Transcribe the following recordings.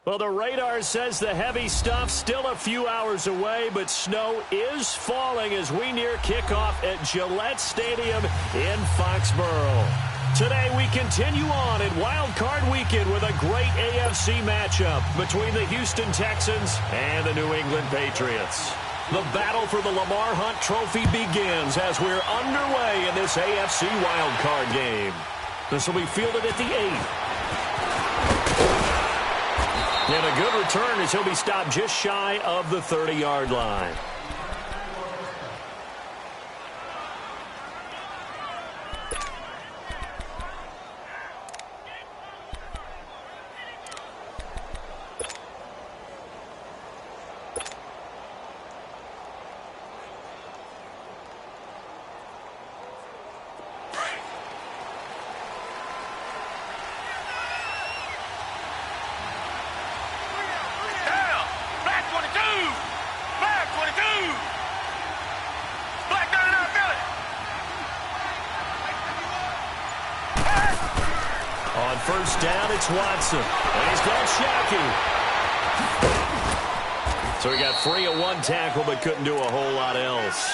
Well, the radar says the heavy stuff still a few hours away, but snow is falling as we near kickoff at Gillette Stadium in Foxborough. Today we continue on in Wild Card Weekend with a great AFC matchup between the Houston Texans and the New England Patriots. The battle for the Lamar Hunt Trophy begins as we're underway in this AFC Wild Card game. This will be fielded at the 8th. And a good return as he'll be stopped just shy of the 30-yard line. First down, it's Watson. And he's got Shackey. So he got free of one tackle, but couldn't do a whole lot else.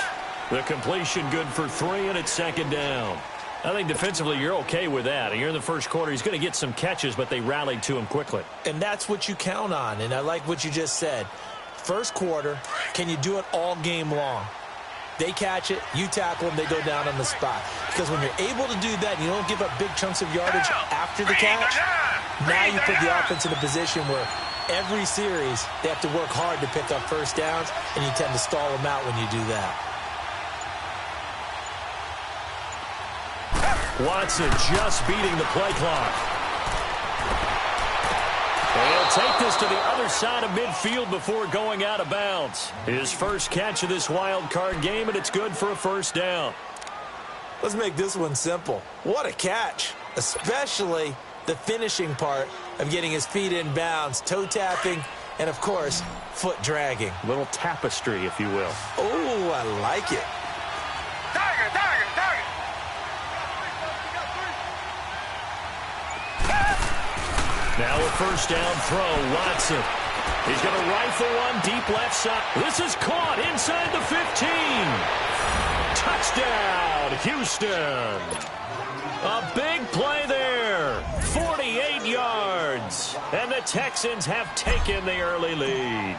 The completion good for 3, and it's second down. I think defensively you're okay with that. Here in the first quarter, he's going to get some catches, but they rallied to him quickly. And that's what you count on, and I like what you just said. First quarter, can you do it all game long? They catch it, you tackle them, they go down on the spot. Because when you're able to do that and you don't give up big chunks of yardage after the catch, now you put the offense in a position where every series they have to work hard to pick up first downs, and you tend to stall them out when you do that. Watson just beating the play clock. He'll take this to the other side of midfield before going out of bounds. His first catch of this wild card game, and it's good for a first down. Let's make this one simple. What a catch, especially the finishing part of getting his feet in bounds, toe tapping, and, of course, foot dragging. A little tapestry, if you will. Oh, I like it. Target. Now a first down throw, Watson. He's going to rifle one deep left side. This is caught inside the 15. Touchdown, Houston. A big play there. 48 yards. And the Texans have taken the early lead.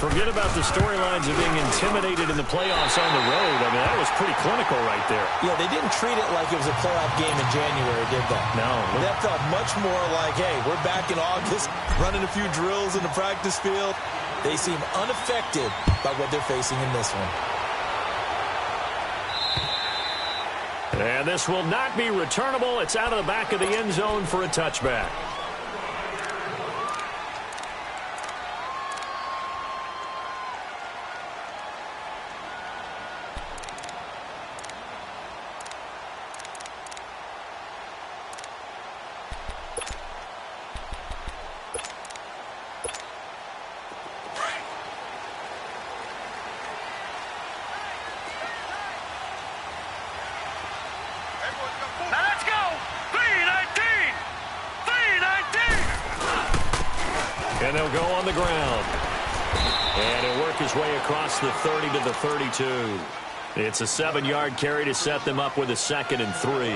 Forget about the storylines of being intimidated in the playoffs on the road. I mean, that was pretty clinical right there. Yeah, they didn't treat it like it was a playoff game in January, did they? No. That felt much more like, hey, we're back in August, running a few drills in the practice field. They seem unaffected by what they're facing in this one. And this will not be returnable. It's out of the back of the end zone for a touchback. And they'll go on the ground. And he'll work his way across the 30 to the 32. It's a 7-yard carry to set them up with a 2nd and 3.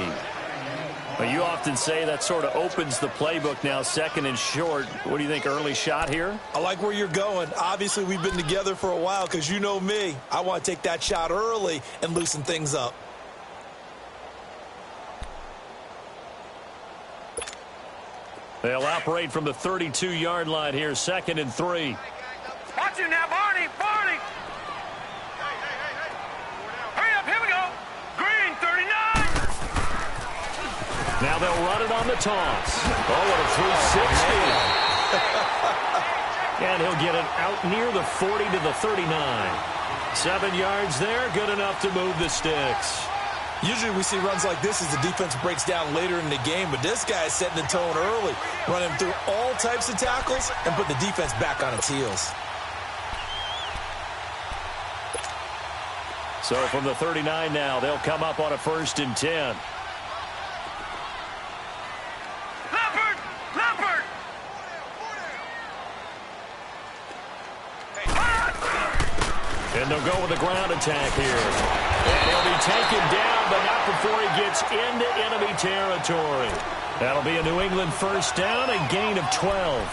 Well, you often say that sort of opens the playbook now, 2nd and short. What do you think, early shot here? I like where you're going. Obviously, we've been together for a while because you know me. I want to take that shot early and loosen things up. They'll operate from the 32-yard line here, 2nd and 3. Watch him now, Barney. Hurry up, here we go. Green, 39. Now they'll run it on the toss. Oh, what a 360. And he'll get it out near the 40 to the 39. 7 yards there, good enough to move the sticks. Usually we see runs like this as the defense breaks down later in the game, but this guy is setting the tone early, running through all types of tackles and put the defense back on its heels. So from the 39 now, they'll come up on a 1st and 10. Leopard! And they'll go with the ground attack here. And he'll be taken down, but not before he gets into enemy territory. That'll be a New England first down, a gain of 12.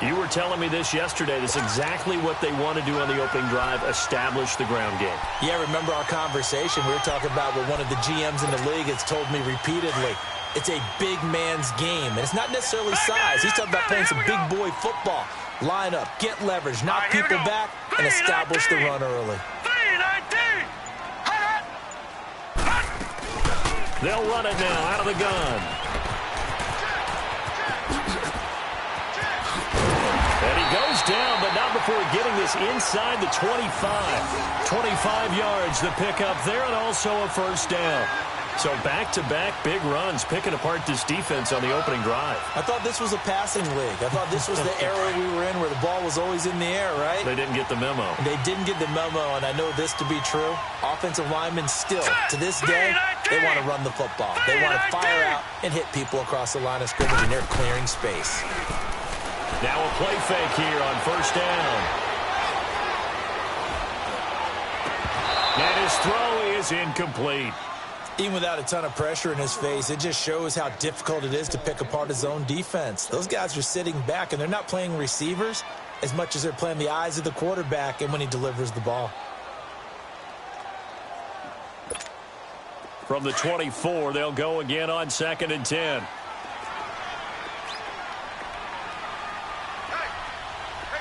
You were telling me this yesterday. This is exactly what they want to do on the opening drive, establish the ground game. Yeah, remember our conversation. We were talking about what one of the GMs in the league has told me repeatedly. It's a big man's game, and it's not necessarily size. He's talking about playing some big boy football. Line up, get leverage, knock people back, and establish the run early. They'll run it now out of the gun. And he goes down, but not before getting this inside the 25. 25 yards to pick up there, and also a first down. So back-to-back big runs, picking apart this defense on the opening drive. I thought this was a passing league. I thought this was the era we were in where the ball was always in the air, right? They didn't get the memo. They didn't get the memo, and I know this to be true. Offensive linemen still, to this day, they want to run the football. They want to fire out and hit people across the line of scrimmage, and they're clearing space. Now a play fake here on first down. And his throw is incomplete. Even without a ton of pressure in his face, it just shows how difficult it is to pick apart his own defense. Those guys are sitting back, and they're not playing receivers as much as they're playing the eyes of the quarterback and when he delivers the ball. From the 24, they'll go again on 2nd and 10.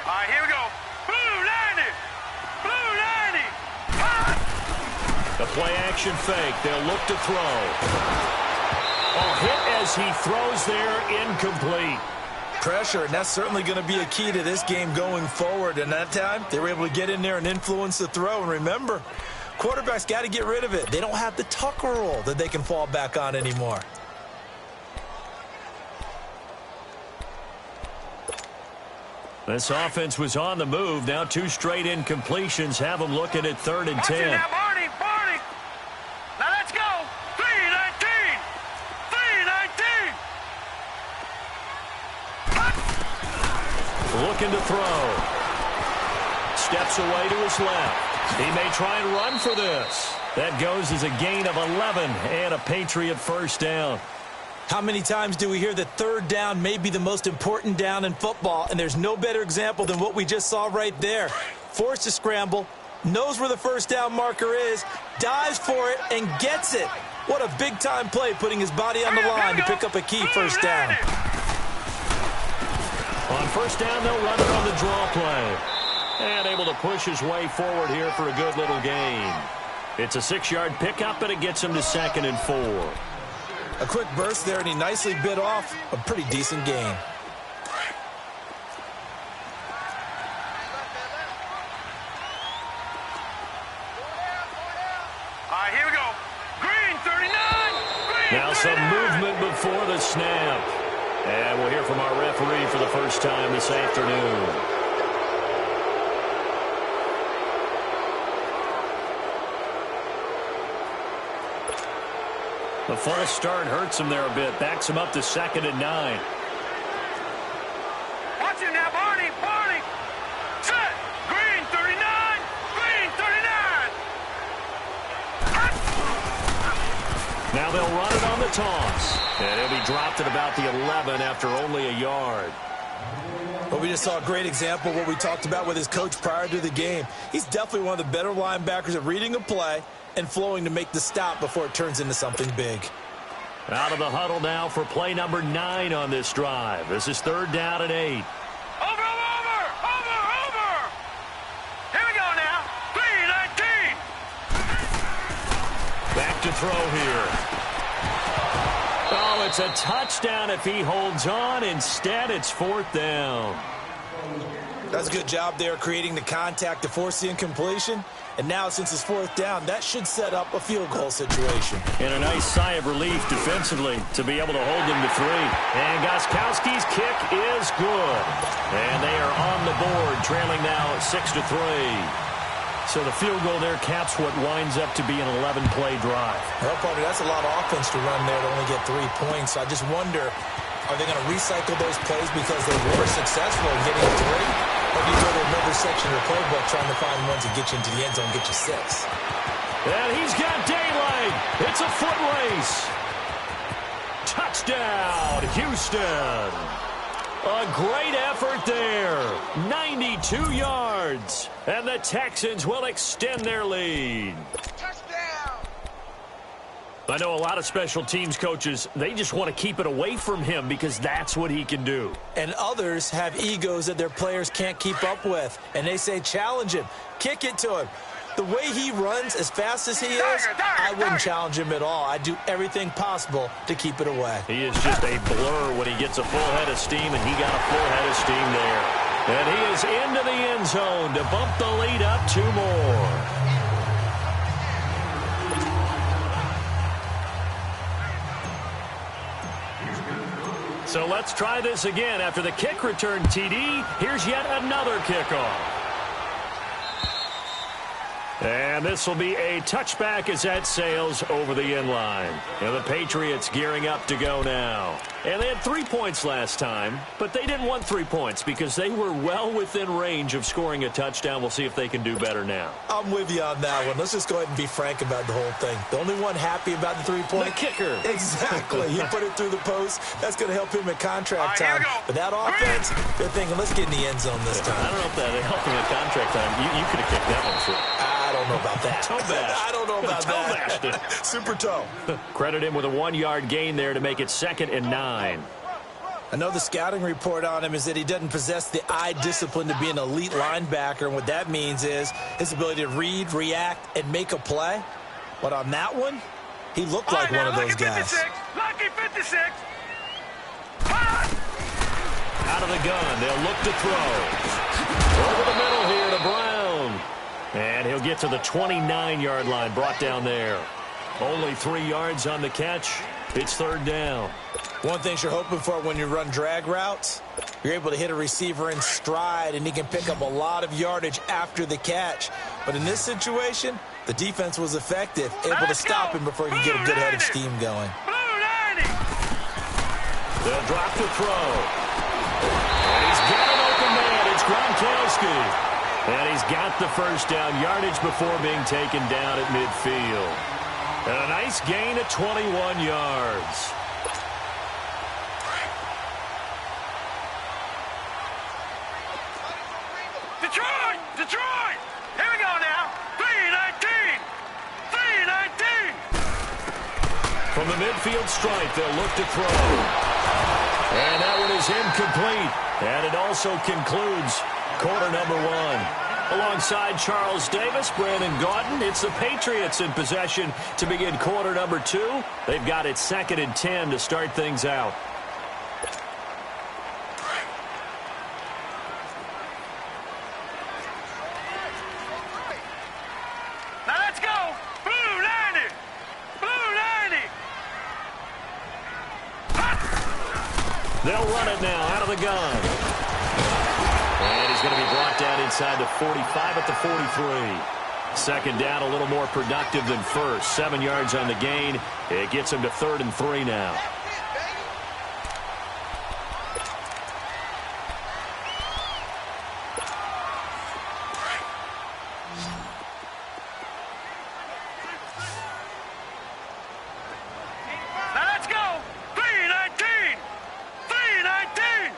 All right, here we go. Blue 90. Blue 90. The play action fake. They'll look to throw. Oh, hit as he throws there, incomplete. Pressure, and that's certainly going to be a key to this game going forward. And that time, they were able to get in there and influence the throw. And remember, quarterbacks got to get rid of it. They don't have the Tucker rule that they can fall back on anymore. This offense was on the move. Now 2 straight incompletions have them looking at 3rd and 10. Now, Barney. Now let's go. 3-19. 3-19. Looking to throw. Steps away to his left. He may try and run for this. That goes as a gain of 11 and a Patriot first down. How many times do we hear that 3rd down may be the most important down in football, and there's no better example than what we just saw right there. Forced to scramble, knows where the first down marker is, dives for it, and gets it. What a big-time play, putting his body on the line to pick up a key first down. On first down, they'll run it on the draw play. And able to push his way forward here for a good little gain. It's a 6-yard pickup, and it gets him to 2nd and 4. A quick burst there, and he nicely bit off a pretty decent gain. All right, here we go. Green 39. Green Now 39. some movement before the snap. And we'll hear from our referee for the first time this afternoon. The false start hurts him there a bit. Backs him up to 2nd and 9. Watch him now, Barney. Set. Green 39. Green 39. Now they'll run it on the toss. And he'll be dropped at about the 11 after only a yard. Well, we just saw a great example of what we talked about with his coach prior to the game. He's definitely one of the better linebackers at reading a play and flowing to make the stop before it turns into something big. Out of the huddle now for play number 9 on this drive. This is 3rd down and 8. Over. Here we go now. 3-19. Back to throw here. Oh, it's a touchdown if he holds on. Instead, it's 4th down. That's a good job there creating the contact to force the incompletion. And now, since it's 4th down, that should set up a field goal situation. And a nice sigh of relief defensively to be able to hold them to 3. And Gostkowski's kick is good. And they are on the board, trailing now 6-3. So the field goal there caps what winds up to be an 11-play drive. Well, partner, that's a lot of offense to run there to only get 3 points. I just wonder, are they going to recycle those plays because they were successful in getting 3? Like you go to another section of the playbook trying to find ones that get you into the end zone, get you 6. And he's got daylight. It's a foot race. Touchdown, Houston. A great effort there. 92 yards. And the Texans will extend their lead. I know a lot of special teams coaches, they just want to keep it away from him because that's what he can do. And others have egos that their players can't keep up with. And they say, challenge him, kick it to him. The way he runs as fast as he is, I wouldn't challenge him at all. I'd do everything possible to keep it away. He is just a blur when he gets a full head of steam, and he got a full head of steam there. And he is into the end zone to bump the lead up 2 more. So let's try this again. After the kick return TD, here's yet another kickoff. And this will be a touchback as that sails over the end line. And the Patriots gearing up to go now. And they had 3 points last time, but they didn't want 3 points because they were well within range of scoring a touchdown. We'll see if they can do better now. I'm with you on that one. Let's just go ahead and be frank about the whole thing. The only one happy about the 3-point. The kicker. Exactly. He put it through the post. That's going to help him in contract time. But that offense, they're thinking, let's get in the end zone this time. I don't know if that helped him in contract time. You could have kicked that one, too. I don't know about that. Toe bash. I don't know about that. Toe Super toe. Credit him with a 1-yard gain there to make it 2nd and 9. I know the scouting report on him is that he doesn't possess the eye discipline to be an elite linebacker, and what that means is his ability to read, react, and make a play. But on that one, he looked like one of those guys. Lucky 56. Out of the gun, they'll look to throw. Over the middle here to Brown. And he'll get to the 29-yard line, brought down there. Only 3 yards on the catch. It's 3rd down. One thing you're hoping for when you run drag routes, you're able to hit a receiver in stride, and he can pick up a lot of yardage after the catch. But in this situation, the defense was effective, able to stop him before he could get a good head of steam going. They'll drop the throw. And he's got an open man. It's Gronkowski. And he's got the first down yardage before being taken down at midfield. And a nice gain at 21 yards. Detroit! Here we go now. 3-19. 3-19. From the midfield stripe, they'll look to throw. And that one is incomplete. And it also concludes quarter number 1. Alongside Charles Davis, Brandon Gaudin, it's the Patriots in possession to begin quarter number 2. They've got it 2nd and 10 to start things out. Now let's go. Blue 90. Blue 90. They'll run it now out of the gun. And he's going to be brought down inside the 45 at the 43. 2nd down, a little more productive than first. 7 yards on the gain. It gets him to 3rd and 3 now. Now let's go. 3-19. 3-19.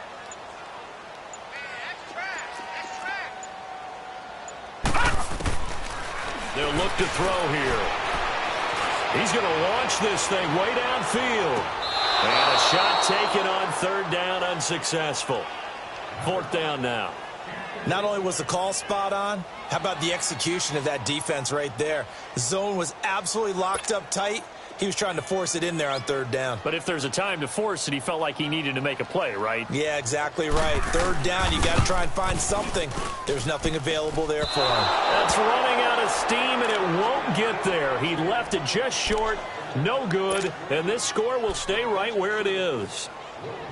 They'll look to throw here. He's going to launch this thing way downfield. And a shot taken on 3rd down, unsuccessful. 4th down now. Not only was the call spot on, how about the execution of that defense right there? The zone was absolutely locked up tight. He was trying to force it in there on 3rd down. But if there's a time to force it, he felt like he needed to make a play, right? Yeah, exactly right. 3rd down, you got to try and find something. There's nothing available there for him. That's running out of steam, and it won't get there. He left it just short, no good, and this score will stay right where it is.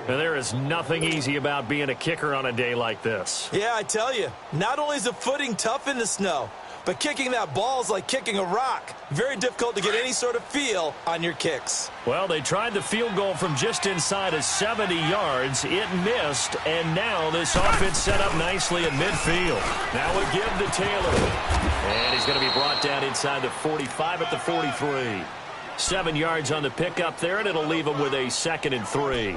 And there is nothing easy about being a kicker on a day like this. Yeah, I tell you, not only is the footing tough in the snow, but kicking that ball is like kicking a rock. Very difficult to get any sort of feel on your kicks. Well, they tried the field goal from just inside of 70 yards. It missed, and now this offense set up nicely in midfield. Now we give to Taylor. And he's going to be brought down inside the 45 at the 43. 7 yards on the pickup there, and it'll leave him with a 2nd and 3.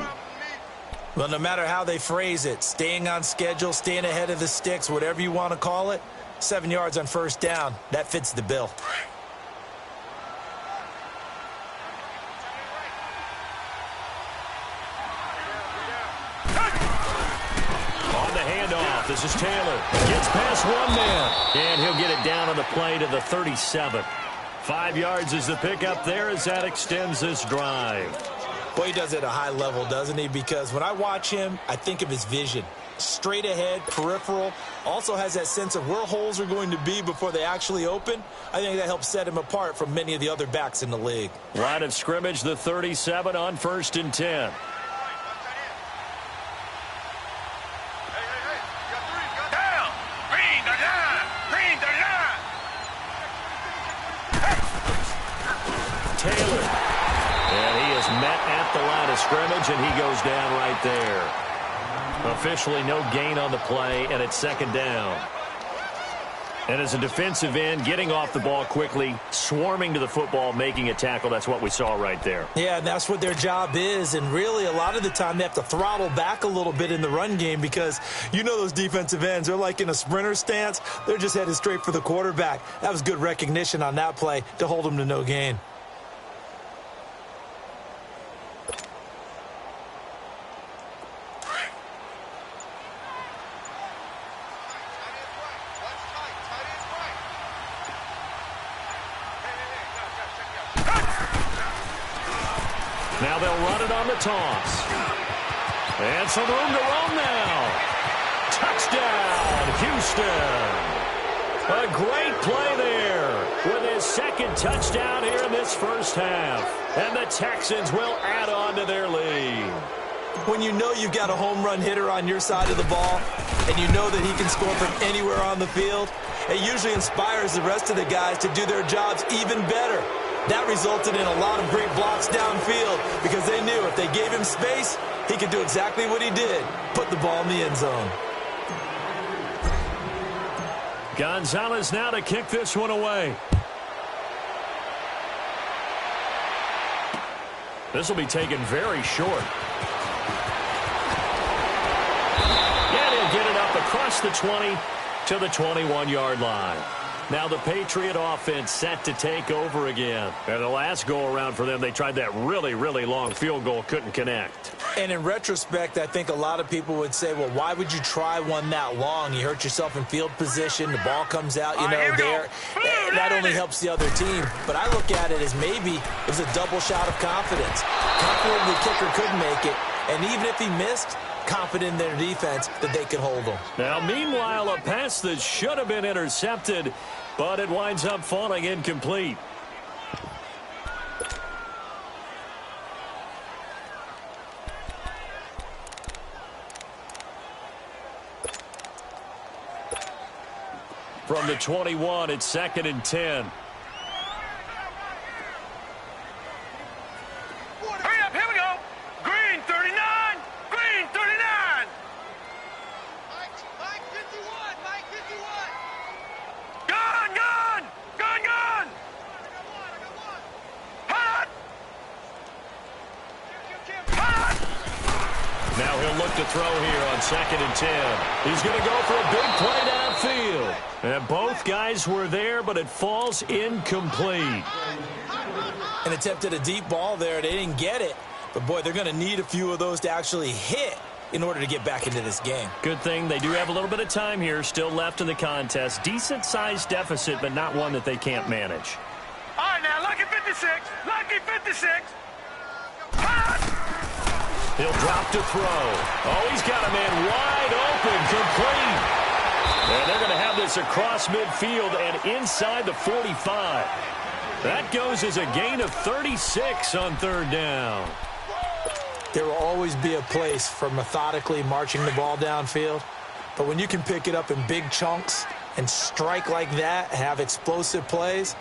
Well, no matter how they phrase it, staying on schedule, staying ahead of the sticks, whatever you want to call it, 7 yards on first down, that fits the bill. On the handoff, this is Taylor. Gets past one man, and he'll get it down on the play to the 37. 5 yards is the pickup there as that extends this drive. Boy, he does it at a high level, doesn't he? Because when I watch him, I think of his vision. Straight ahead, peripheral, also has that sense of where holes are going to be before they actually open. I think that helps set him apart from many of the other backs in the league. Line of scrimmage, the 37 on 1st and 10. Taylor. And he is met at the line of scrimmage, and he goes down right there. Officially no gain on the play, and it's 2nd down. And as a defensive end, getting off the ball quickly, swarming to the football, making a tackle, that's what we saw right there. Yeah, and that's what their job is. And really, a lot of the time, they have to throttle back a little bit in the run game because you know those defensive ends, they're like in a sprinter stance. They're just headed straight for the quarterback. That was good recognition on that play to hold them to no gain. Now they'll run it on the toss. And some room to roam now. Touchdown, Houston. A great play there with his 2nd touchdown here in this first half. And the Texans will add on to their lead. When you know you've got a home run hitter on your side of the ball and you know that he can score from anywhere on the field, it usually inspires the rest of the guys to do their jobs even better. That resulted in a lot of great blocks downfield because they knew if they gave him space, he could do exactly what he did, put the ball in the end zone. Gonzalez now to kick this one away. This will be taken very short. And he'll get it up across the 20 to the 21-yard line. Now the Patriot offense set to take over again. And the last go-around for them, they tried that really, really long field goal, couldn't connect. And in retrospect, I think a lot of people would say, well, why would you try one that long? You hurt yourself in field position. The ball comes out, you know, there. That only helps the other team. But I look at it as maybe it was a double shot of confidence. Confident the kicker could make it. And even if he missed, confident in their defense that they could hold him. Now, meanwhile, a pass that should have been intercepted, but it winds up falling incomplete. From the 21, it's 2nd and 10. Hurry up, here we go. Green 39, green 39. Mike 51, Mike 51. Gun. Hot. Now he'll look to throw here on 2nd and 10. He's going to go for a big play downfield. And both guys were there, but it falls incomplete. An attempt at a deep ball there. They didn't get it. But, boy, they're going to need a few of those to actually hit in order to get back into this game. Good thing they do have a little bit of time here still left in the contest. Decent-sized deficit, but not one that they can't manage. All right, now, lucky 56. Lucky 56. He'll drop to throw. Oh, he's got a man wide open, complete. And they're going to have this across midfield and inside the 45. That goes as a gain of 36 on 3rd down. There will always be a place for methodically marching the ball downfield. But when you can pick it up in big chunks and strike like that, have explosive plays,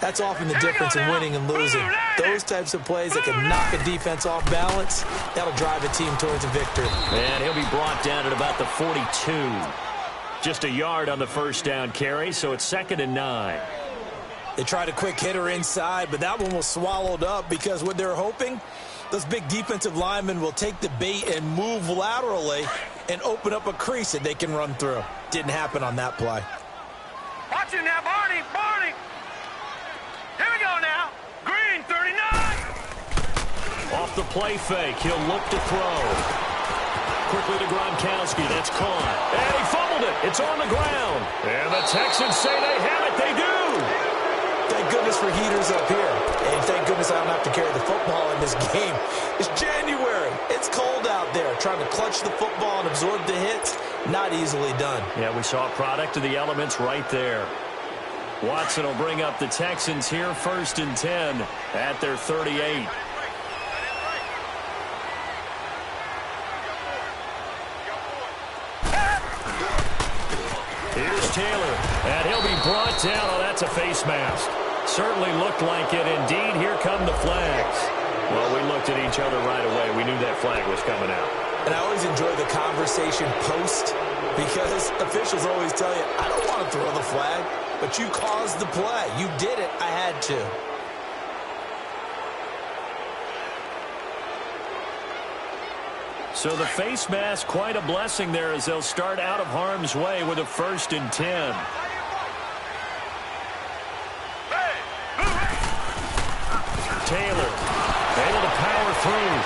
that's often the difference in winning and losing. Those types of plays that can knock a defense off balance, that'll drive a team towards a victory. And he'll be brought down at about the 42. Just a yard on the first down carry, so it's 2nd and 9. They tried a quick hitter inside, but that one was swallowed up because what they're hoping, those big defensive linemen will take the bait and move laterally and open up a crease that they can run through. Didn't happen on that play. Watch it now, Barney, Barney. Here we go now. Green, 39. Off the play fake, he'll look to throw. Quickly to Gronkowski, that's caught. And he fumbled it. It's on the ground. And the Texans say they have it. They do. Thank goodness for heaters up here. And thank goodness I don't have to carry the football in this game. It's January. It's cold out there. Trying to clutch the football and absorb the hits, not easily done. Yeah, we saw a product of the elements right there. Watson will bring up the Texans here, 1st and 10 at their 38. Here's Taylor, and he'll be brought down. Oh, that's a face mask. Certainly looked like it. Indeed, here come the flags. Well, we looked at each other right away. We knew that flag was coming out. And I always enjoy the conversation post because officials always tell you, I don't want to throw the flag, but you caused the play. You did it. I had to. So the face mask, quite a blessing there as they'll start out of harm's way with a 1st and 10. Taylor able to power through.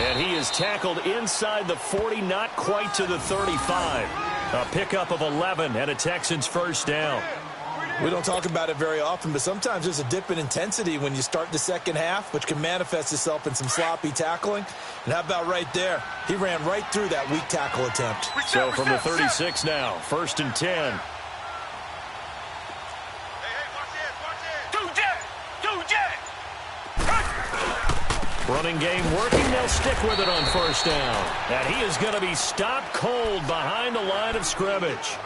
And he is tackled inside the 40, not quite to the 35. A pickup of 11 and a Texans 1st down. We don't talk about it very often, but sometimes there's a dip in intensity when you start the second half, which can manifest itself in some sloppy tackling. And how about right there? He ran right through that weak tackle attempt. So from the 36 now, 1st and 10. Running game working. They'll stick with it on 1st down. And he is going to be stopped cold behind the line of scrimmage.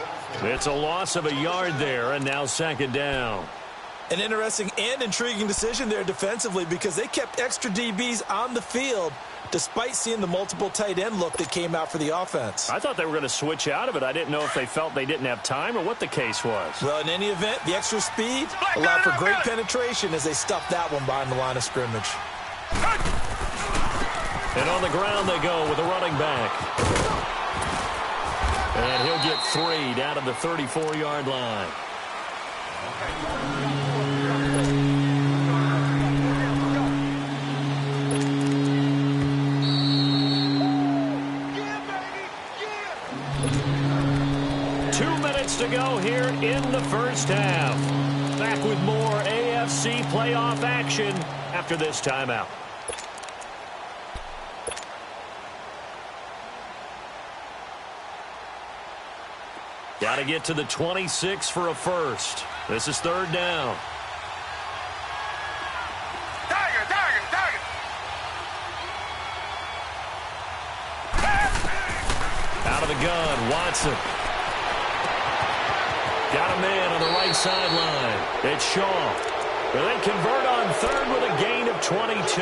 It's a loss of a yard there, and now 2nd down. An interesting and intriguing decision there defensively because they kept extra DBs on the field despite seeing the multiple tight end look that came out for the offense. I thought they were going to switch out of it. I didn't know if they felt they didn't have time or what the case was. Well, in any event, the extra speed allowed for great penetration as they stuffed that one behind the line of scrimmage. And on the ground they go with a running back. And he'll get 3 down to the 34-yard line. To go here in the 1st half. Back with more AFC playoff action after this timeout. Got to get to the 26 for a 1st. This is 3rd down. Tiger. Out of the gun, Watson. Got a man on the right sideline. It's Shaw. But they convert on 3rd with a gain of 22.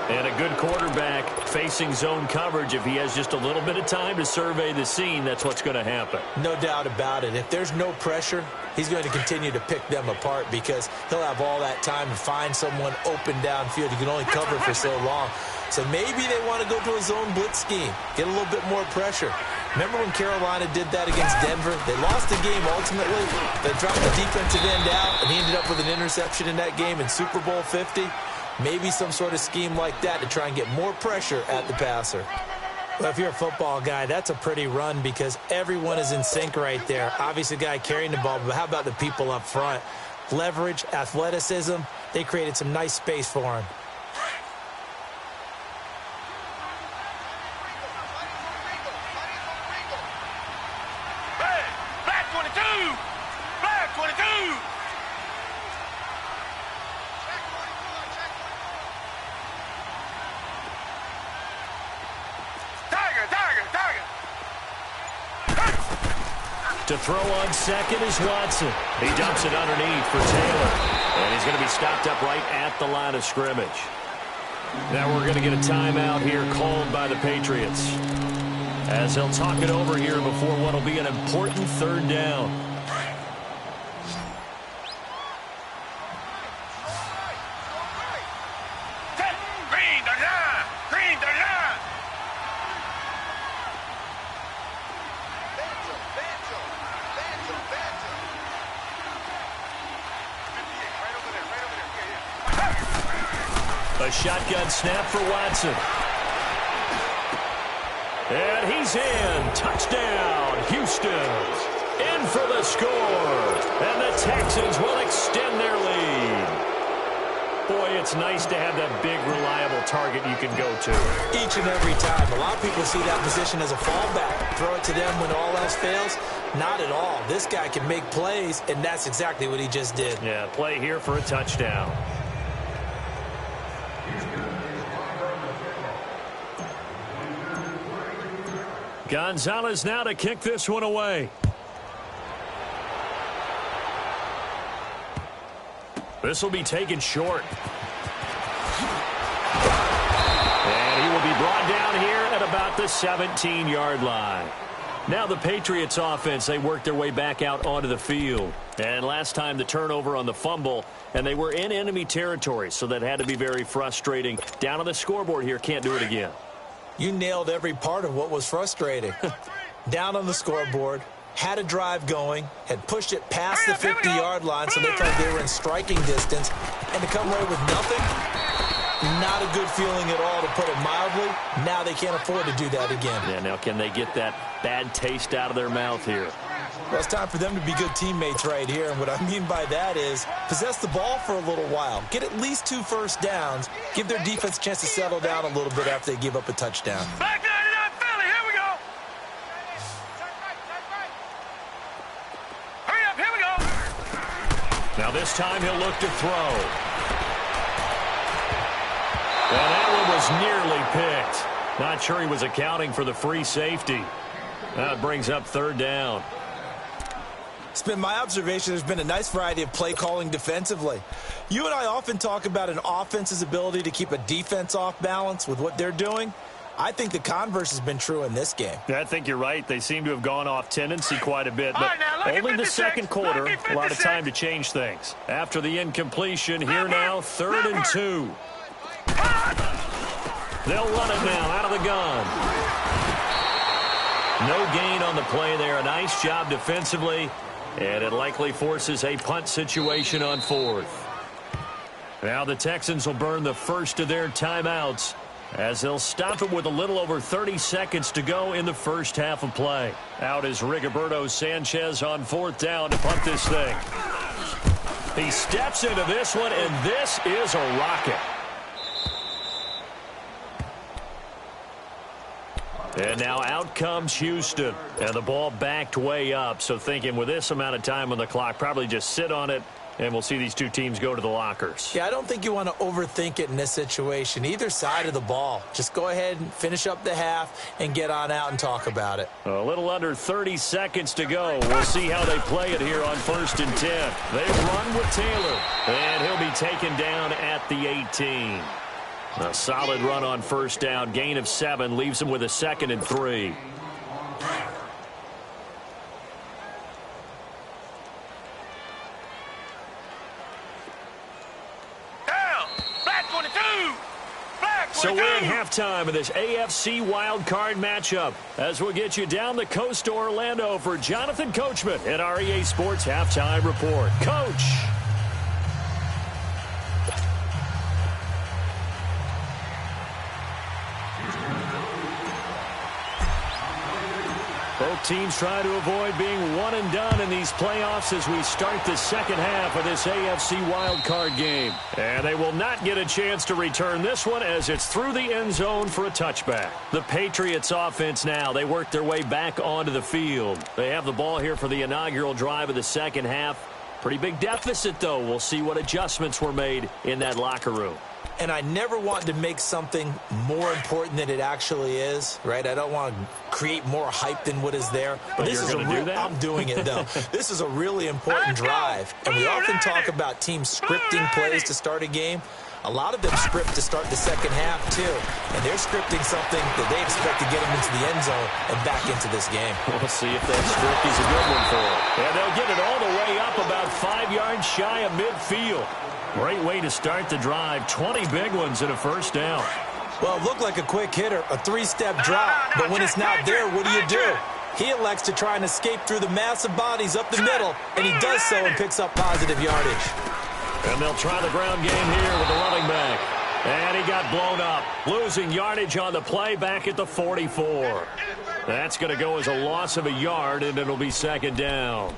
And a good quarterback facing zone coverage. If he has just a little bit of time to survey the scene, that's what's going to happen. No doubt about it. If there's no pressure, he's going to continue to pick them apart because he'll have all that time to find someone open downfield. He can only cover for so long. So maybe they want to go to a zone blitz scheme, get a little bit more pressure. Remember when Carolina did that against Denver? They lost the game ultimately. They dropped the defensive end out, and he ended up with an interception in that game in Super Bowl 50. Maybe some sort of scheme like that to try and get more pressure at the passer. Well, if you're a football guy, that's a pretty run because everyone is in sync right there. Obviously, the guy carrying the ball, but how about the people up front? Leverage, athleticism, they created some nice space for him. To throw on second is Watson. He dumps it underneath for Taylor. And he's going to be stopped up right at the line of scrimmage. Now we're going to get a timeout here called by the Patriots, as they'll talk it over here before what will be an important third down. A shotgun snap for Watson. And he's in. Touchdown, Houston. In for the score. And the Texans will extend their lead. Boy, it's nice to have that big, reliable target you can go to. Each and every time. A lot of people see that position as a fallback. Throw it to them when all else fails. Not at all. This guy can make plays, and that's exactly what he just did. Yeah, play here for a touchdown. Gonzalez now to kick this one away. This will be taken short. And he will be brought down here at about the 17-yard line. Now the Patriots offense, they work their way back out onto the field. And last time the turnover on the fumble, and they were in enemy territory, so that had to be very frustrating. Down on the scoreboard here, can't do it again. You nailed every part of what was frustrating. Down on the scoreboard, had a drive going, had pushed it past the 50-yard line so they felt they were in striking distance, and to come away with nothing, not a good feeling at all, to put it mildly. Now they can't afford to do that again. Yeah, now can they get that bad taste out of their mouth here? Well, it's time for them to be good teammates right here, and what I mean by that is possess the ball for a little while, get at least 2 first downs, give their defense a chance to settle down a little bit after they give up a touchdown. Back 99 Philly, here we go. Hurry up, here we go. Now this time he'll look to throw. And that one was nearly picked. Not sure he was accounting for the free safety. That brings up third down. It's been my observation there's been a nice variety of play calling defensively. You and I often talk about an offense's ability to keep a defense off balance with what they're doing. I think the converse has been true in this game. I think you're right. They seem to have gone off tendency quite a bit, but right, now, only the second quarter, a lot of 56. time to change things. After the incompletion, here now, 3rd and 2. They'll run it now out of the gun. No gain on the play there. A nice job defensively, and it likely forces a punt situation on 4th. Now the Texans will burn the first of their timeouts, as they'll stop it with a little over 30 seconds to go in the first half of play. Out is Rigoberto Sanchez on 4th down to punt this thing. He steps into this one, and this is a rocket. And now out comes Houston. And the ball backed way up. So thinking with this amount of time on the clock, probably just sit on it, and we'll see these two teams go to the lockers. Yeah, I don't think you want to overthink it in this situation. Either side of the ball. Just go ahead and finish up the half and get on out and talk about it. A little under 30 seconds to go. We'll see how they play it here on 1st and 10. They run with Taylor. And he'll be taken down at the 18. A solid run on 1st down. Gain of 7 leaves him with a 2nd and 3. So we're at halftime of this AFC wildcard matchup, as we'll get you down the coast to Orlando for Jonathan Coachman at our EA Sports Halftime Report. Coach. Both teams try to avoid being one and done in these playoffs as we start the second half of this AFC wildcard game. And they will not get a chance to return this one as it's through the end zone for a touchback. The Patriots offense now, they work their way back onto the field. They have the ball here for the inaugural drive of the second half. Pretty big deficit, though. We'll see what adjustments were made in that locker room. And I never want to make something more important than it actually is, right? I don't want to create more hype than what is there. But this is I'm doing it, though. This is a really important drive. And we often talk about teams scripting plays to start a game. A lot of them script to start the second half, too. And they're scripting something that they expect to get them into the end zone and back into this game. We'll see if that script is a good one for them. And they'll get it all the way up about 5 yards shy of midfield. Great way to start the drive. 20 big ones and a first down. Well, it looked like a quick hitter, a 3-step drop. But when it's not there, what do? He elects to try and escape through the massive bodies up the middle, and he does so and picks up positive yardage. And they'll try the ground game here with the running back. And he got blown up. Losing yardage on the play back at the 44. That's going to go as a loss of a yard, and it'll be second down.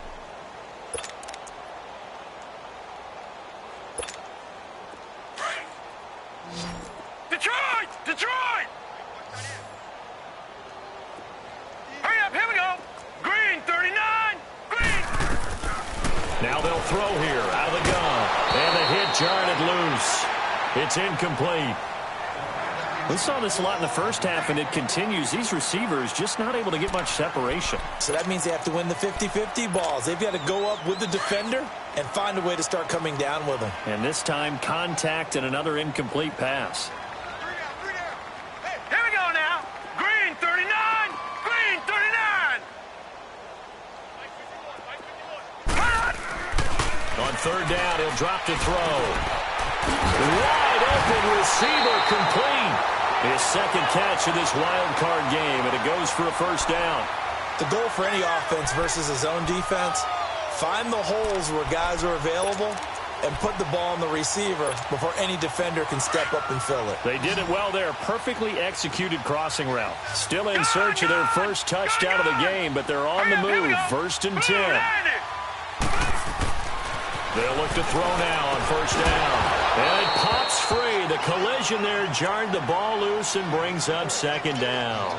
Detroit! Hurry up, here we go. Green, 39. Green. Now they'll throw here out of the gun. And the hit jarred loose. It's incomplete. We saw this a lot in the first half, and it continues. These receivers just not able to get much separation. So that means they have to win the 50-50 balls. They've got to go up with the defender and find a way to start coming down with them. And this time, contact and another incomplete pass. Here we go now. Green, 39. Green, 39. On third down, he'll drop to throw. Wide open receiver complete. His second catch of this wild card game, and it goes for a first down. The goal for any offense versus his own defense, find the holes where guys are available and put the ball on the receiver before any defender can step up and fill it. They did it well there. Perfectly executed crossing route. Still in search of their first touchdown of the game, but they're on the move. First and 10. They'll look to throw now on first down. And it pops free. The collision there jarred the ball loose and brings up second down.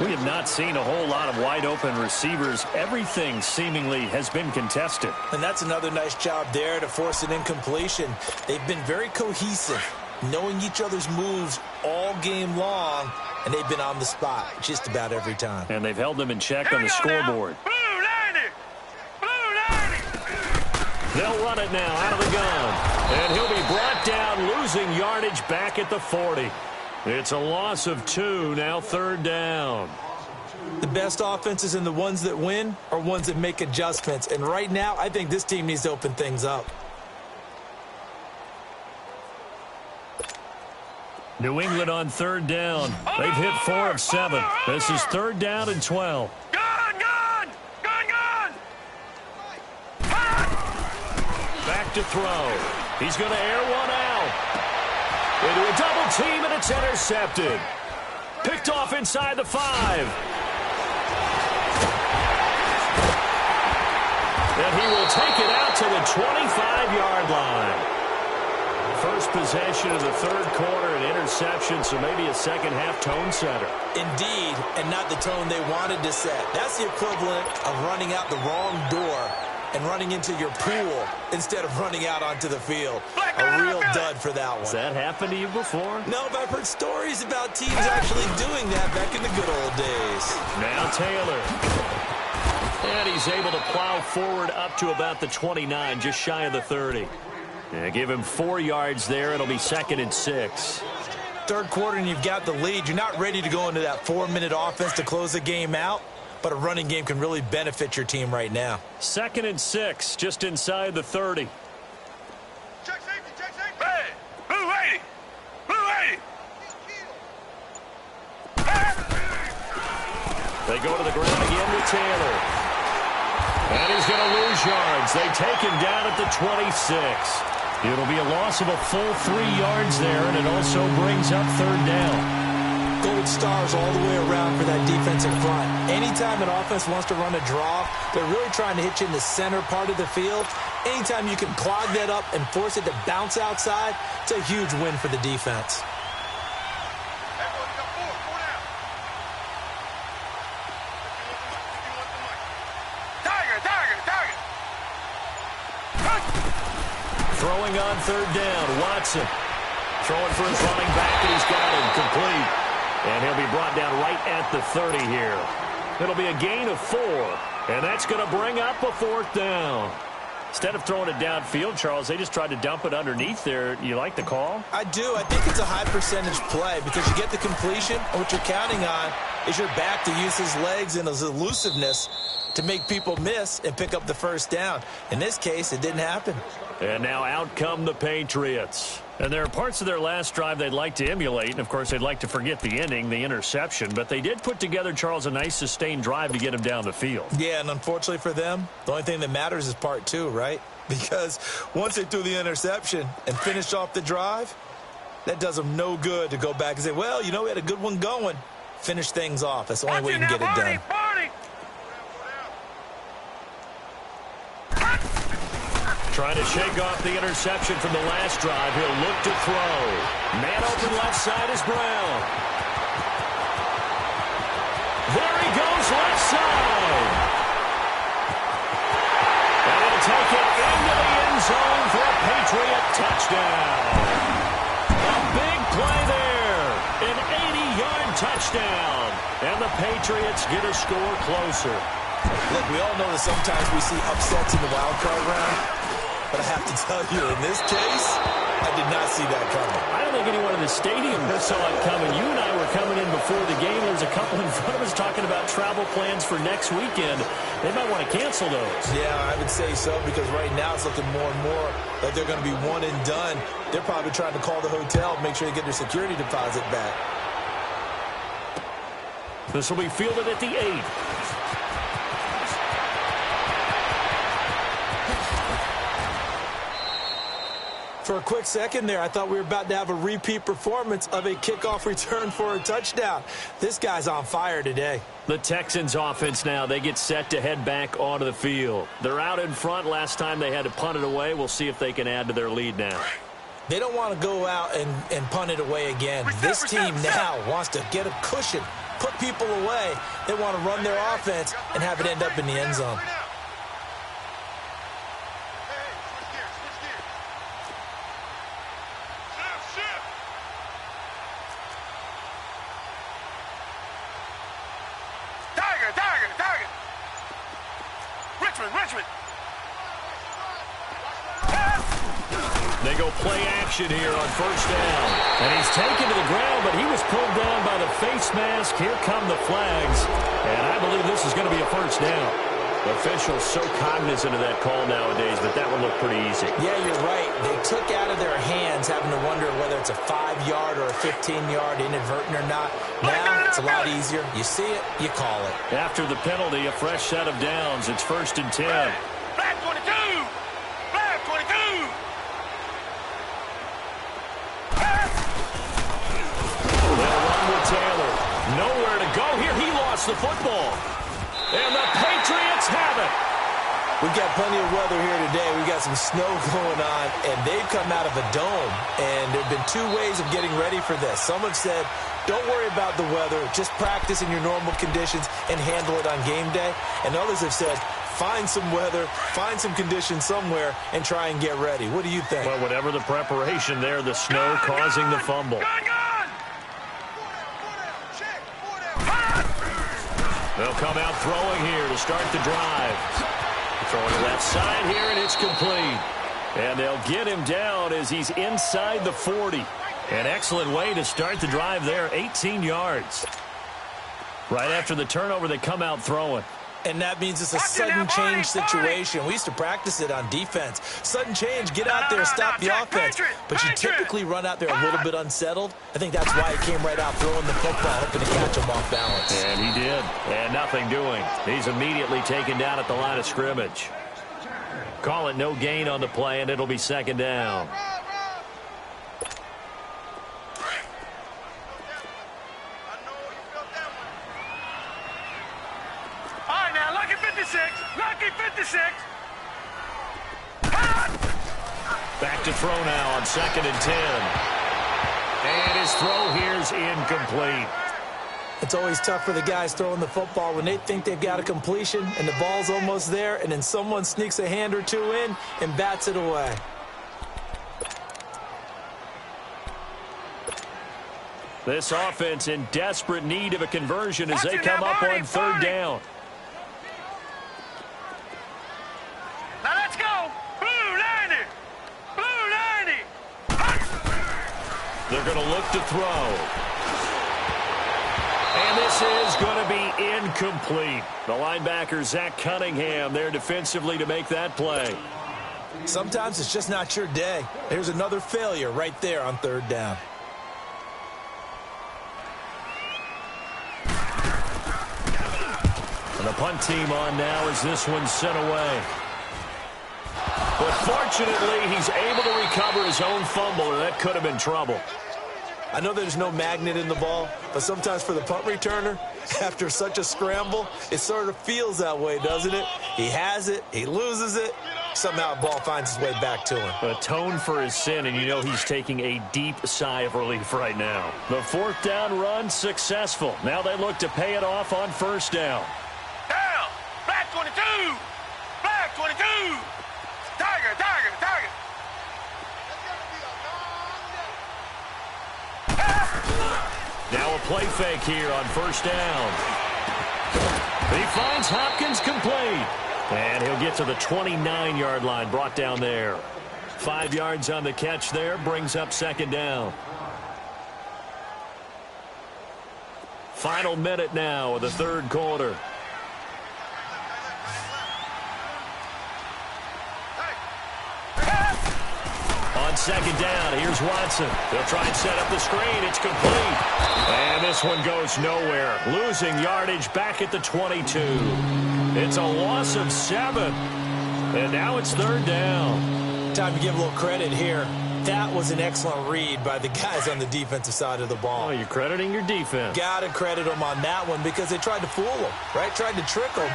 We have not seen a whole lot of wide-open receivers. Everything seemingly has been contested. And that's another nice job there to force an incompletion. They've been very cohesive, knowing each other's moves all game long, and they've been on the spot just about every time. And they've held them in check on the scoreboard. They'll run it now out of the gun. And he'll be brought down, losing yardage back at the 40. It's a loss of 2, now third down. The best offenses and the ones that win are ones that make adjustments. And right now, I think this team needs to open things up. New England on third down. They've hit 4 of 7. This is third down and 12. Back to throw. He's going to air one out. Into a double team, and it's intercepted. Picked off inside the 5. And he will take it out to the 25-yard line. First possession of the third quarter, an interception, so maybe a second-half tone setter. Indeed, and not the tone they wanted to set. That's the equivalent of running out the wrong door and running into your pool instead of running out onto the field. A real dud for that one. Has that happened to you before? No, but I've heard stories about teams actually doing that back in the good old days. Now Taylor. And he's able to plow forward up to about the 29, just shy of the 30. Yeah, give him 4 yards there. It'll be second and 6. Third quarter and you've got the lead. You're not ready to go into that 4-minute offense to close the game out. But a running game can really benefit your team right now. Second and 6, just inside the 30. Check safety, check safety. Hey, blue 80. Blue 80. They go to the ground again with Taylor. And he's going to lose yards. They take him down at the 26. It'll be a loss of a full 3 yards there, and it also brings up third down. Gold stars all the way around for that defensive front. Anytime an offense wants to run a draw, they're really trying to hit you in the center part of the field. Anytime you can clog that up and force it to bounce outside, it's a huge win for the defense. Throwing on third down, Watson. Throwing for his running back, and he's got him complete. And he'll be brought down right at the 30 here. It'll be a gain of 4, and that's going to bring up a 4th down. Instead of throwing it downfield, Charles, they just tried to dump it underneath there. You like the call? I do. I think it's a high-percentage play because you get the completion, and what you're counting on is your back to use his legs and his elusiveness to make people miss and pick up the 1st down. In this case, it didn't happen. And now out come the Patriots. And there are parts of their last drive they'd like to emulate. And, of course, they'd like to forget the ending, the interception. But they did put together, Charles, a nice sustained drive to get him down the field. Yeah, and unfortunately for them, the only thing that matters is part 2, right? Because once they threw the interception and finished off the drive, that does them no good to go back and say, well, you know, we had a good one going. Finish things off. That's the only way you can get it done. Trying to shake off the interception from the last drive. He'll look to throw. Man open left side is Brown. There he goes left side. And he'll take it into the end zone for a Patriot touchdown. A big play there. An 80-yard touchdown. And the Patriots get a score closer. Look, we all know that sometimes we see upsets in the wild card round. But I have to tell you, in this case, I did not see that coming. I don't think anyone in the stadium saw it coming. You and I were coming in before the game. There's a couple in front of us talking about travel plans for next weekend. They might want to cancel those. Yeah, I would say so, because right now it's looking more and more like they're going to be one and done. They're probably trying to call the hotel, make sure they get their security deposit back. This will be fielded at the 8. For a quick second there, I thought we were about to have a repeat performance of a kickoff return for a touchdown. This guy's on fire today. The Texans offense now, they get set to head back onto the field. They're out in front. Last time they had to punt it away. We'll see if they can add to their lead now. They don't want to go out and punt it away again. This team now wants to get a cushion, put people away. They want to run their offense and have it end up in the end zone. They go play action here on 1st down. And he's taken to the ground, but he was pulled down by the face mask. Here come the flags. And I believe this is going to be a 1st down. Officials so cognizant of that call nowadays, but that one looked pretty easy. Yeah, you're right. They took out of their hands having to wonder whether it's a 5-yard or a 15-yard inadvertent or not. Now it's a lot easier. You see it, you call it. After the penalty, a fresh set of downs. It's 1st and 10. Flag 22! Flag 22! They'll run with Taylor. Nowhere to go here. He lost the football. And the Patriots have it. We've got plenty of weather here today. We've got some snow going on, and they've come out of a dome. And there have been 2 ways of getting ready for this. Some have said, don't worry about the weather. Just practice in your normal conditions and handle it on game day. And others have said, find some weather, find some conditions somewhere, and try and get ready. What do you think? Well, whatever the preparation there, the snow causing the fumble. They'll come out throwing here to start the drive. Throwing to left side here, and it's complete. And they'll get him down as he's inside the 40. An excellent way to start the drive there, 18 yards. Right after the turnover, they come out throwing. And that means it's a sudden change situation. We used to practice it on defense. Sudden change, get out there, stop the offense. But you typically run out there a little bit unsettled. I think that's why he came right out throwing the football, hoping to catch him off balance. And he did. And nothing doing. He's immediately taken down at the line of scrimmage. Call it no gain on the play, and it'll be 2nd down. Lucky 56. Back to throw now on 2nd and 10. And his throw here's incomplete. It's always tough for the guys throwing the football when they think they've got a completion and the ball's almost there, and then someone sneaks a hand or 2 in and bats it away. This offense in desperate need of a conversion as they come up on third down. Now let's go. Blue 90. Blue 90. They're going to look to throw. And this is going to be incomplete. The linebacker, Zach Cunningham, there defensively to make that play. Sometimes it's just not your day. There's another failure right there on third down. And the punt team on now as this one's sent away. But fortunately, he's able to recover his own fumble, and that could have been trouble. I know there's no magnet in the ball, but sometimes for the punt returner, after such a scramble, it sort of feels that way, doesn't it? He has it, he loses it, somehow the ball finds its way back to him. Atone for his sin, and you know he's taking a deep sigh of relief right now. The fourth down run successful. Now they look to pay it off on first down. Down. Black 22. Black 22. Tiger, tiger, tiger. Now a play fake here on first down. He finds Hopkins complete. And he'll get to the 29-yard line, brought down there. 5 yards on the catch there, brings up second down. Final minute now of the third quarter. On second down, here's Watson. They'll try and set up the screen. It's complete. And this one goes nowhere. Losing yardage back at the 22. It's a loss of 7. And now it's third down. Time to give a little credit here. That was an excellent read by the guys on the defensive side of the ball. Oh, you're crediting your defense. Got to credit them on that one because they tried to fool them, right? Tried to trick them.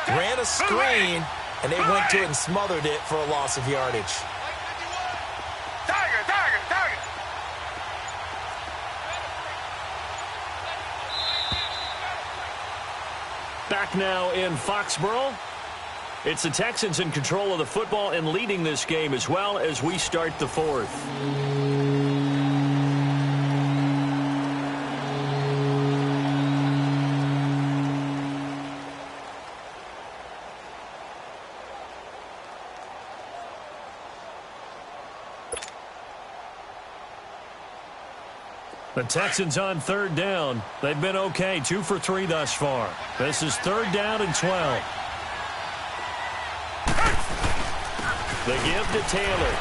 Ran a screen, and they went to it and smothered it for a loss of yardage. Tiger, tiger, tiger. Back now in Foxborough. It's the Texans in control of the football and leading this game as well as we start the fourth. The Texans on third down. They've been okay, 2 for 3 thus far. This is third down and 12. The give to Taylor.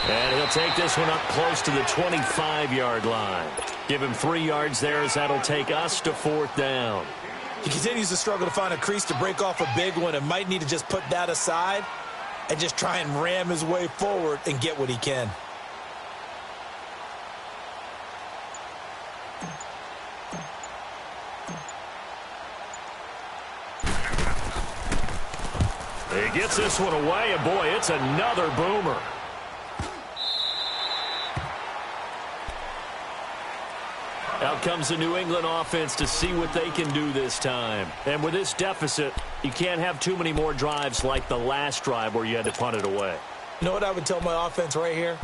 And he'll take this one up close to the 25-yard line. Give him 3 yards there as that'll take us to fourth down. He continues to struggle to find a crease to break off a big one and might need to just put that aside and just try and ram his way forward and get what he can. He gets this one away, and boy, it's another boomer. Out comes the New England offense to see what they can do this time. And with this deficit, you can't have too many more drives like the last drive where you had to punt it away. You know what I would tell my offense right here?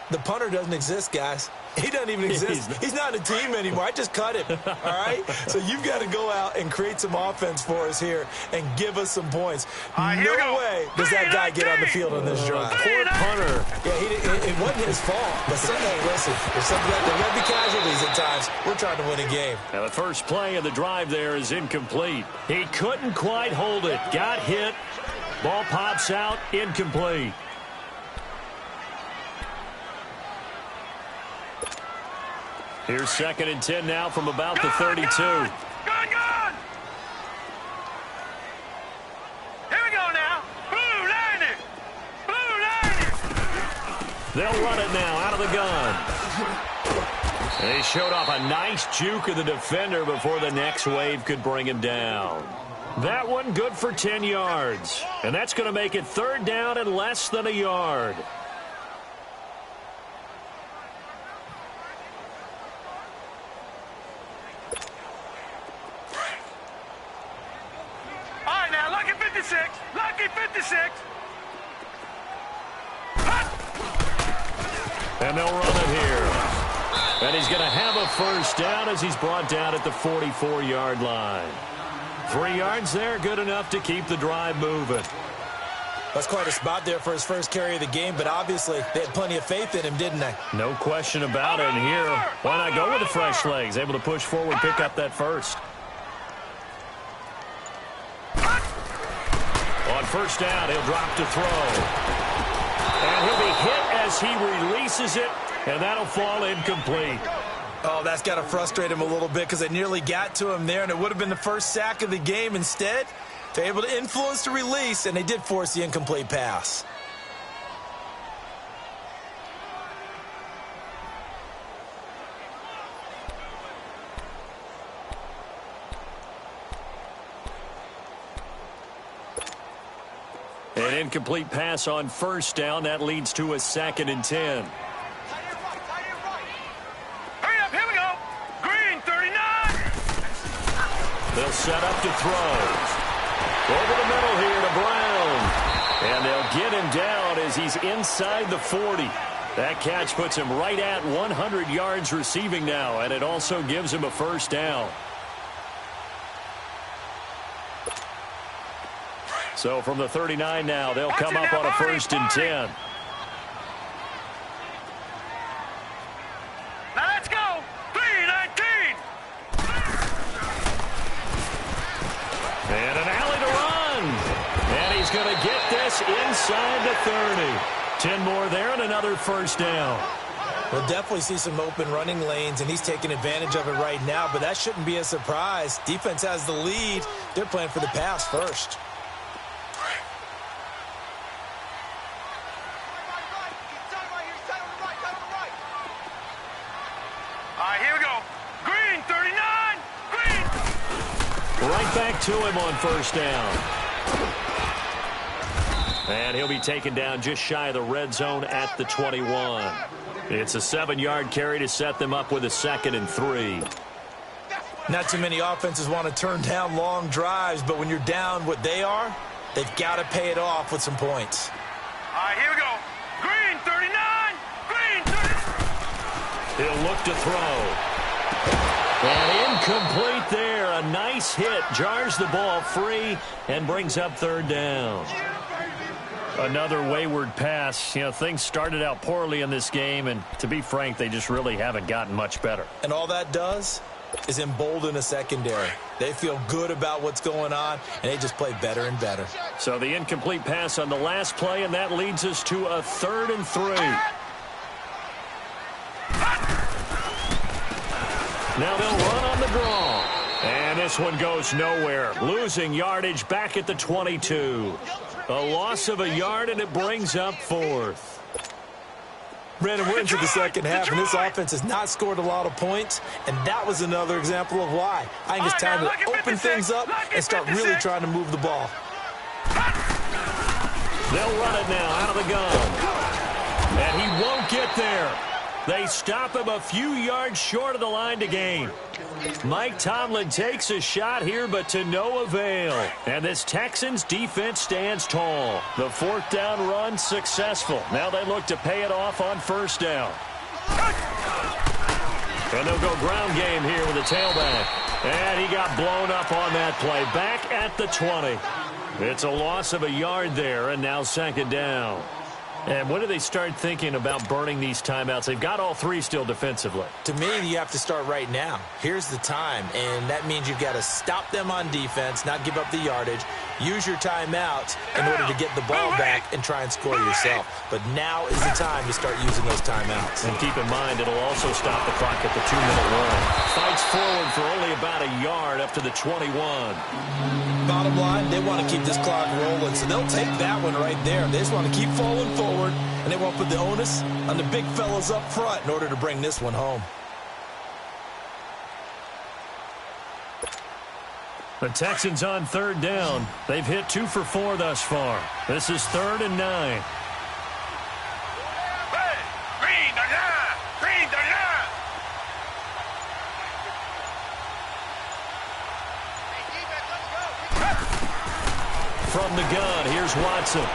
The punter doesn't exist, guys. He doesn't even exist. He's not a team anymore. I just cut him, all right? So you've got to go out and create some offense for us here and give us some points. No way does that guy get on the field on this drive. Poor punter. Yeah, it wasn't his fault. But hey, listen, there's something like there might be casualties at times. We're trying to win a game. Now the first play of the drive there is incomplete. He couldn't quite hold it. Got hit. Ball pops out. Incomplete. Here's second and 10 now from about the 32. Gone! Here we go now. Blue 90. Blue 90. They'll run it now out of the gun. And he showed off a nice juke of the defender before the next wave could bring him down. That one good for 10 yards. And that's going to make it third down and less than a yard. Lucky 56. And they'll run it here. And he's going to have a first down as he's brought down at the 44-yard line. 3 yards there, good enough to keep the drive moving. That's quite a spot there for his first carry of the game, but obviously they had plenty of faith in him, didn't they? No question about it. And here, why not go with the fresh legs? Able to push forward, pick up that first. On first down, he'll drop to throw. And he'll be hit as he releases it, and that'll fall incomplete. Oh, that's got to frustrate him a little bit because they nearly got to him there, and it would have been the first sack of the game. Instead, they're able to influence the release, and they did force the incomplete pass. An incomplete pass on first down. That leads to a 2nd and 10. Hurry up, here we go. Green, 39. They'll set up to throw. Over the middle here to Brown. And they'll get him down as he's inside the 40. That catch puts him right at 100 yards receiving now, and it also gives him a first down. So from the 39 now, they'll come up on a 1st and 10. Now let's go. 3-19. And an alley to run. And he's going to get this inside the 30. 10 more there and another first down. We'll definitely see some open running lanes, and he's taking advantage of it right now, but that shouldn't be a surprise. Defense has the lead. They're playing for the pass first. Here we go. Green, 39. Green. Right back to him on first down. And he'll be taken down just shy of the red zone at the 21. It's a 7-yard carry to set them up with a 2nd and 3. Not too many offenses want to turn down long drives, but when you're down what they are, they've got to pay it off with some points. Here we go. Green, 39. Green, 39. He'll look to throw. And incomplete there. A nice hit. Jars the ball free and brings up 3rd down. Another wayward pass. You know, things started out poorly in this game, and to be frank, they just really haven't gotten much better. And all that does is embolden a secondary. They feel good about what's going on, and they just play better and better. So the incomplete pass on the last play, and that leads us to a 3rd and 3. Now they'll run on the draw. And this one goes nowhere. Losing yardage back at the 22. A loss of a yard, and it brings up 4th. Brandon, we're into the second half, and this offense has not scored a lot of points, and that was another example of why. I think it's time to open things up and start really trying to move the ball. They'll run it now out of the gun. And he won't get there. They stop him a few yards short of the line to gain. Mike Tomlin takes a shot here, but to no avail. And this Texans defense stands tall. The 4th down run successful. Now they look to pay it off on first down. And they'll go ground game here with a tailback. And he got blown up on that play. Back at the 20. It's a loss of a yard there, and now 2nd down. And when do they start thinking about burning these timeouts? They've got all 3 still defensively. To me, you have to start right now. Here's the time, and that means you've got to stop them on defense, not give up the yardage, use your timeouts in order to get the ball back and try and score yourself. But now is the time to start using those timeouts. And keep in mind, it'll also stop the clock at the 2-minute warning. Fights forward for only about a yard up to the 21. Bottom line, they want to keep this clock rolling, so they'll take that one right there. They just want to keep falling forward, and they won't put the onus on the big fellas up front in order to bring this one home. The Texans on 3rd down. They've hit 2 for 4 thus far. This is 3rd and 9. Green, 39. Green, 39. From the gun, here's Watson.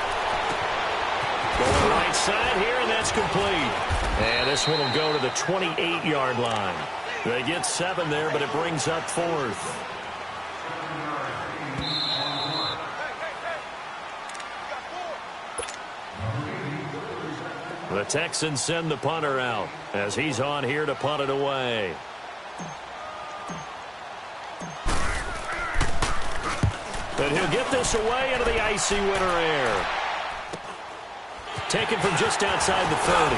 Going right side here, and that's complete. And this one will go to the 28-yard line. They get 7 there, but it brings up 4th. The Texans send the punter out as he's on here to punt it away. And he'll get this away into the icy winter air. Taken from just outside the 30.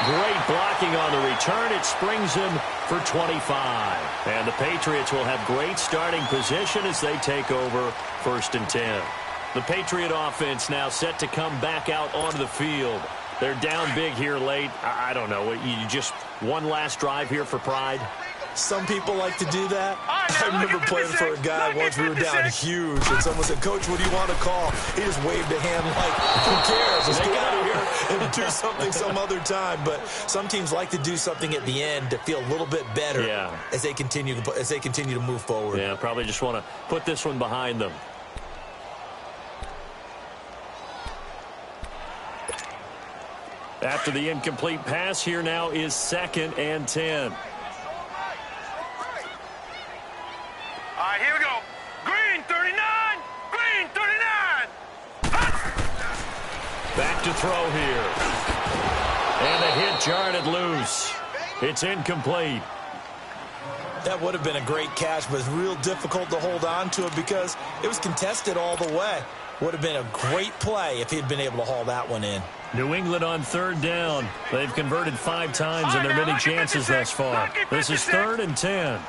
Great blocking on the return. It springs him for 25. And the Patriots will have great starting position as they take over 1st and 10. The Patriot offense now set to come back out onto the field. They're down big here late. I don't know. You just one last drive here for pride? Some people like to do that. I remember playing for a guy once. We were down huge, and someone said, "Coach, what do you want to call?" He just waved a hand like, "Who cares? Let's get out of here and do something some other time." But some teams like to do something at the end to feel a little bit better as they continue to move forward. Yeah, probably just want to put this one behind them. After the incomplete pass, here now is 2nd and 10. All right, here we go. Green 39. Green 39. Back to throw here. And a hit jarred it loose. It's incomplete. That would have been a great catch, but it's real difficult to hold on to it because it was contested all the way. Would have been a great play if he'd been able to haul that one in. New England on 3rd down. They've converted 5 times in their many chances thus far. This is 3rd and 10.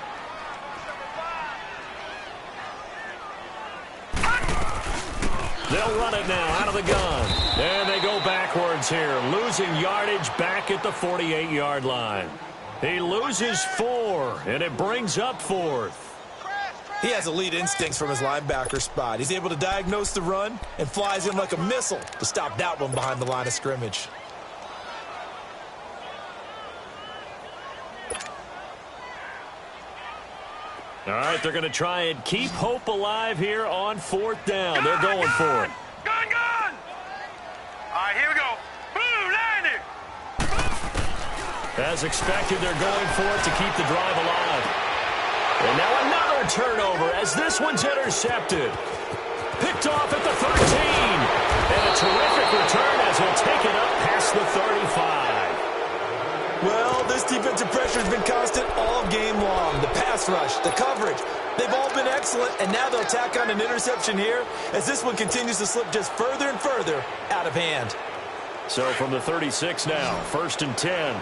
They'll run it now out of the gun. And they go backwards here, losing yardage back at the 48-yard line. He loses 4, and it brings up 4th. He has elite instincts from his linebacker spot. He's able to diagnose the run and flies in like a missile to stop that one behind the line of scrimmage. All right, they're going to try and keep hope alive here on 4th down. They're going for it. Gun. All right, here we go. Blue 90. As expected, they're going for it to keep the drive alive. And now another turnover as this one's intercepted. Picked off at the 13. And a terrific return as he'll take it up past the 35. Well, this defensive pressure has been constant all game long. The pass rush, the coverage, they've all been excellent, and now they'll tack on an interception here as this one continues to slip just further and further out of hand. So from the 36 now, 1st and 10.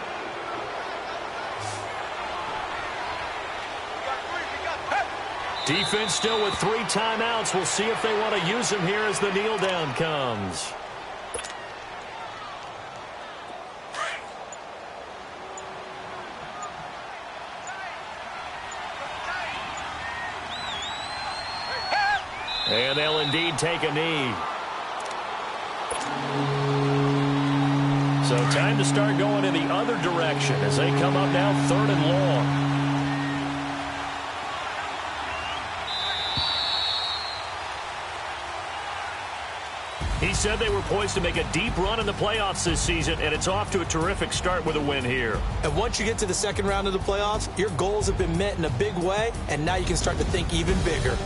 Defense still with 3 timeouts. We'll see if they want to use them here as the kneel down comes. And they'll indeed take a knee. So time to start going in the other direction as they come up now 3rd and long. He said they were poised to make a deep run in the playoffs this season, and it's off to a terrific start with a win here. And once you get to the 2nd round of the playoffs, your goals have been met in a big way, and now you can start to think even bigger.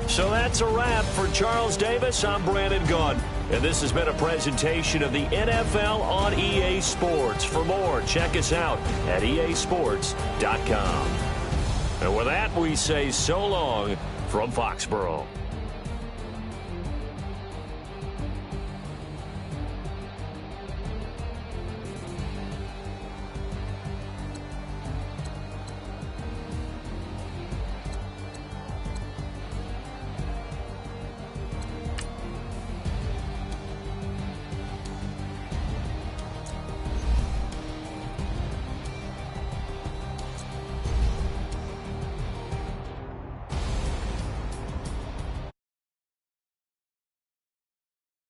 So that's a wrap for Charles Davis. I'm Brandon Gunn. And this has been a presentation of the NFL on EA Sports. For more, check us out at easports.com. And with that, we say so long from Foxborough.